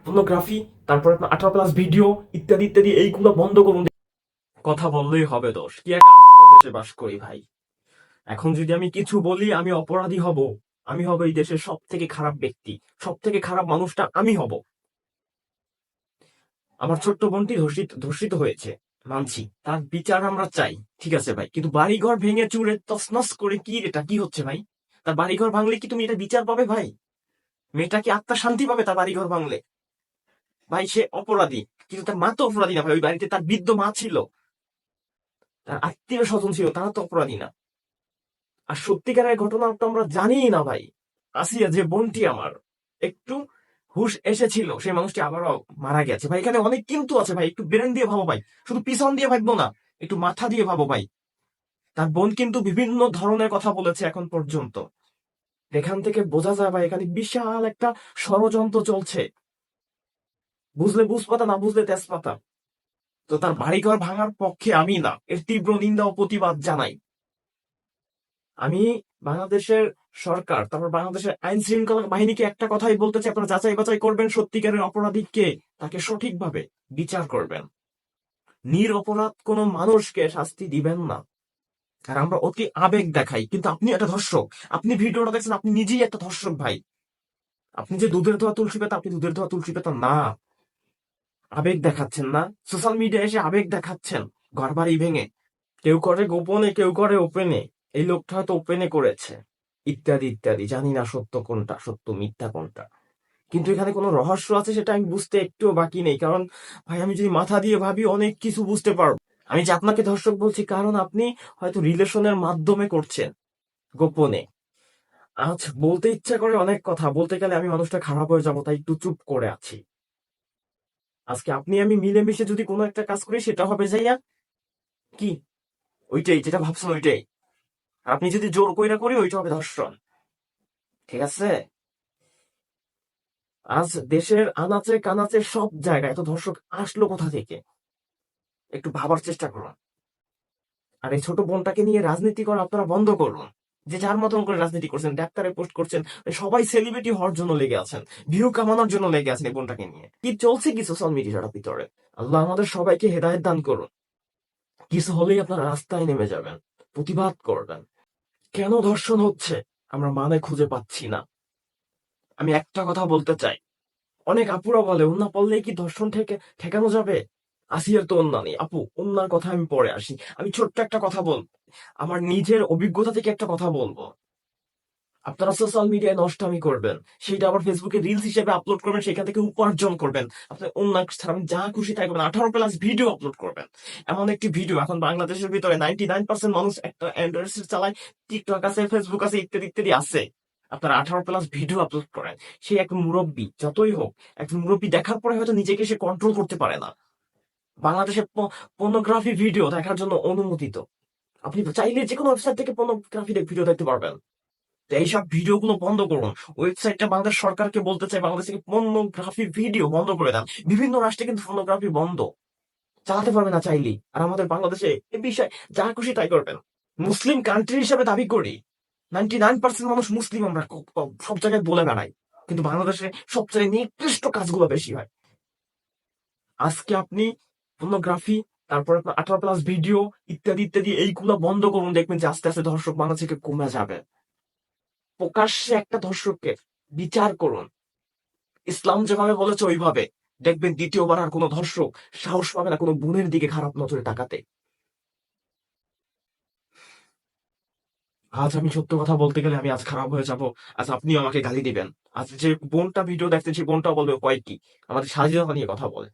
Pornography, তারপর আপনার 18+ video ইত্যাদি ইত্যাদি এইগুলো বন্ধ করুন। কথা বললেই হবে দোষ? কি একটা দেশে বাস করি ভাই। এখন যদি আমি কিছু বলি আমি অপরাধী হব। আমি হব এই দেশের সব থেকে খারাপ ব্যক্তি, সব থেকে খারাপ মানুষটা আমি হব। আমার ছোট্ট বোনটি ধর্ষিত হয়েছে, মানছি, তার বিচার আমরা চাই, ঠিক আছে ভাই, কিন্তু বাড়িঘর ভেঙে চুরে তছনছ করে কি এটা কি হচ্ছে ভাই? তার বাড়িঘর ভাঙলে কি তুমি এটা বিচার পাবে ভাই? মেয়েটা কি আত্মা শান্তি পাবে তার বাড়িঘর ভাঙলে? ভাই সে অপরাধী, কিন্তু তার মা তো অপরাধী না ভাই। ওই বাড়িতে তার বৃদ্ধ মা ছিল, তার আত্মীয় স্বজন ছিল, তারা তো অপরাধী না। আর সত্যিকারের ঘটনা তো আমরা জানিই না ভাই। আসিয়া যে বোনটি আমার একটু হুশ এসেছিল, সেই মানুষটি আবারও মারা গেছে ভাই। এখানে অনেক কিন্তু আছে ভাই, একটু ব্রেন দিয়ে ভাবো ভাই, শুধু পিছন দিয়ে ভাববো না, একটু মাথা দিয়ে ভাবো ভাই। তার বোন কিন্তু বিভিন্ন ধরনের কথা বলেছে এখন পর্যন্ত। এখান থেকে বোঝা যায় ভাই এখানে বিশাল একটা ষড়যন্ত্র চলছে। বুঝলে বুঝপাতা, না বুঝলে তেজপাতা। তো তার বাড়িঘর ভাঙার পক্ষে আমি না, এর তীব্র নিন্দা ও প্রতিবাদ জানাই। আমি বাংলাদেশের সরকার, তারপর বাংলাদেশের আইন শৃঙ্খলা বাহিনীকে একটা কথাই বলতে চাই, আপনারা যাচাই বাছাই করবেন সত্যিকারের অপরাধীকে, তাকে সঠিকভাবে বিচার করবেন। নিরপরাধ কোনো মানুষকে শাস্তি দিবেন না। আর আমরা অতি আবেগ দেখাই, কিন্তু আপনি একটা ধর্ষক। আপনি ভিডিওটা দেখছেন, আপনি নিজেই একটা ধর্ষক ভাই। আপনি যে দুধের ধোয়া তুলসী পাতা, আপনি দুধের ধোয়া তুলসী পাতা না। আবেগ দেখাচ্ছেন না, সোশ্যাল মিডিয়ায় এসে আবেগ দেখাচ্ছেন ঘর বাড়ি ভেঙে। কেউ করে গোপনে, কেউ করে ওপেনে। এই লোকটা হয়তো ওপেনে করেছে, ইত্যাদি ইত্যাদি। জানি না সত্য কোনটা, সত্য মিথ্যা কোনটা, কিন্তু এখানে কোনো রহস্য আছে সেটা আমি বুঝতে একটুও বাকি নেই। কারণ ভাই আমি যদি মাথা দিয়ে ভাবি অনেক কিছু বুঝতে পারবো। আমি যে আপনাকে ধর্ষক বলছি কারণ আপনি হয়তো রিলেশনের মাধ্যমে করছেন, গোপনে। আজ বলতে ইচ্ছা করে অনেক কথা, বলতে গেলে আমি মানুষটা খারাপ হয়ে যাবো, তাই একটু চুপ করে আছি। আজকে আপনি আমি মিলেমিশে যদি কোনো একটা কাজ করি সেটা হবে যাইয়া কি, ওইটাই যেটা ভাবছেন ওইটাই। আর আপনি যদি জোর কইরা করি ওইটা হবে ধর্ষণ, ঠিক আছে? আজ দেশের আনাচে কানাচে সব জায়গায় এত ধর্ষক আসলো কোথা থেকে? একটু ভাবার চেষ্টা করুন। আর এই ছোট বোনটাকে নিয়ে রাজনীতি করা আপনারা বন্ধ করুন। যে যার মতন করে রাজনীতি করছেন, ডাক্তারে পোস্ট করছেন, সবাই সেলিব্রিটি হওয়ার জন্য লেগে আছেন, ভিউ কামানোর জন্য লেগে আছেন এই বোনটাকে নিয়ে। কি চলছে কি সোশ্যাল মিডিয়ার ভিতরে? আল্লাহ আমাদের সবাইকে হেদায়েত দান করুন। কিছু হলেই আপনারা রাস্তায় নেমে যাবেন, প্রতিবাদ করবেন। কেন ধর্ষণ হচ্ছে আমরা মানে খুঁজে পাচ্ছি না। আমি একটা কথা বলতে চাই, অনেক আপুরা বলে ওন্না পড়লেই কি ধর্ষণ থেকে ঠেকানো যাবে? আসিয়ার তো ওন্না নেই আপু, ওন্নার কথা আমি পরে আসি। আমি ছোট্ট একটা কথা আমার নিজের অভিজ্ঞতা থেকে একটা কথা বলবো। আপনারা সোশ্যাল মিডিয়ায় নষ্টামি করবেন, সেটা আবার ফেসবুকে রিলস হিসেবে আপলোড করবেন, সেখান থেকে উপার্জন করবেন। আপনি অন্য ছাড়া যা খুশি তাই করবেন, 18+ ভিডিও আপলোড করবেন। এমন একটি ভিডিও এখন বাংলাদেশের ভিতরে 99% মানুষ একটা অ্যান্ড্রয়েড সেট চালায়, টিকটক আছে, ফেসবুক আছে, ইত্যাদি ইত্যাদি আছে। আপনারা 18+ ভিডিও আপলোড করেন। সে এক মুরব্বী যতই হোক, একজন মুরব্বী দেখার পরে হয়তো নিজেকে সে কন্ট্রোল করতে পারে না। বাংলাদেশে পর্নোগ্রাফি ভিডিও দেখার জন্য অনুমোদিত। আপনি চাইলে যে কোনো ওয়েবসাইট থেকে পর্নোগ্রাফি ভিডিও দেখতে পারবেন। তো এইসব ভিডিওগুলো বন্ধ করুন। ওয়েবসাইটটা বাংলাদেশ সরকারকে বলতে চাই, বাংলাদেশ থেকে পর্নোগ্রাফি ভিডিও বন্ধ করে দেন। বিভিন্ন রাষ্ট্রে কিন্তু পর্নোগ্রাফি বন্ধ, চালাতে পারবে না চাইলেই। আর আমাদের বাংলাদেশে এ বিষয়ে যা খুশি তাই করবেন। মুসলিম কান্ট্রি হিসেবে দাবি করি, 99% মানুষ মুসলিম, আমরা সব জায়গায় বলে বেড়াই, কিন্তু বাংলাদেশে সবচেয়ে নিকৃষ্ট কাজগুলো বেশি হয়। আজকে আপনি পর্নোগ্রাফি, তারপর আপনার 18+ ভিডিও ইত্যাদি ইত্যাদি এইগুলো বন্ধ করুন, দেখবেন যে আস্তে আস্তে ধর্ষক বাংলা থেকে কমে যাবে। প্রকাশ্যে একটা ধর্ষকের বিচার করুন, ইসলাম যেভাবে বলেছে ওইভাবে। দেখবেন দ্বিতীয়বার আর কোনো ধর্ষক সাহস পাবে না কোনো বোনের দিকে খারাপ নজরে তাকাতে। আজ আমি সত্য কথা বলতে গেলে আমি আজ খারাপ হয়ে যাব। আজ আপনিও আমাকে গালি দিবেন। আজ যে বোনটা ভিডিও দেখতে, সেই বোনটাও বলবে কয় কি, আমাদের স্বাধীনতা নিয়ে কথা বলে।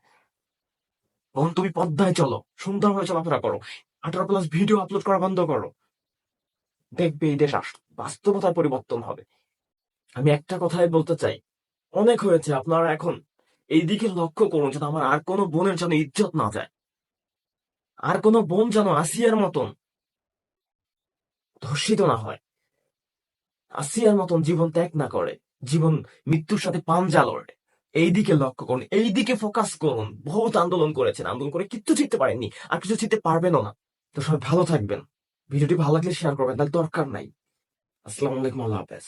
বোন তুমি পদ্মায় চলো, সুন্দরভাবে চলাফেরা করো, 18+ ভিডিও আপলোড করা বন্ধ করো। দেখবে এই দেশ বাস্তবতার পরিবর্তন হবে। আমি একটা কথাই বলতে চাই, অনেক হয়েছে। আপনারা এখন এই দিকে লক্ষ্য করুন যেন আমার আর কোনো বোনের যেন ইজ্জত না যায়। আর কোনো বোন যেন আসিয়ার মতন ধর্ষিত না হয়, আসিয়ার মতন জীবন ত্যাগ না করে, জীবন মৃত্যুর সাথে পাঞ্জা লড়ে। এই দিকে লক্ষ্য করুন, এই দিকে ফোকাস করুন। বহুত আন্দোলন করেছেন, আন্দোলন করে কিচ্ছু শিখতে পারেননি, আর কিছু শিখতে পারবেনও না। তো সবাই ভালো থাকবেন। ভিডিওটি ভালো লাগলে শেয়ার করবেন, তাহলে দরকার নাই। আসসালামু আলাইকুম, আল্লাহ হাফেজ।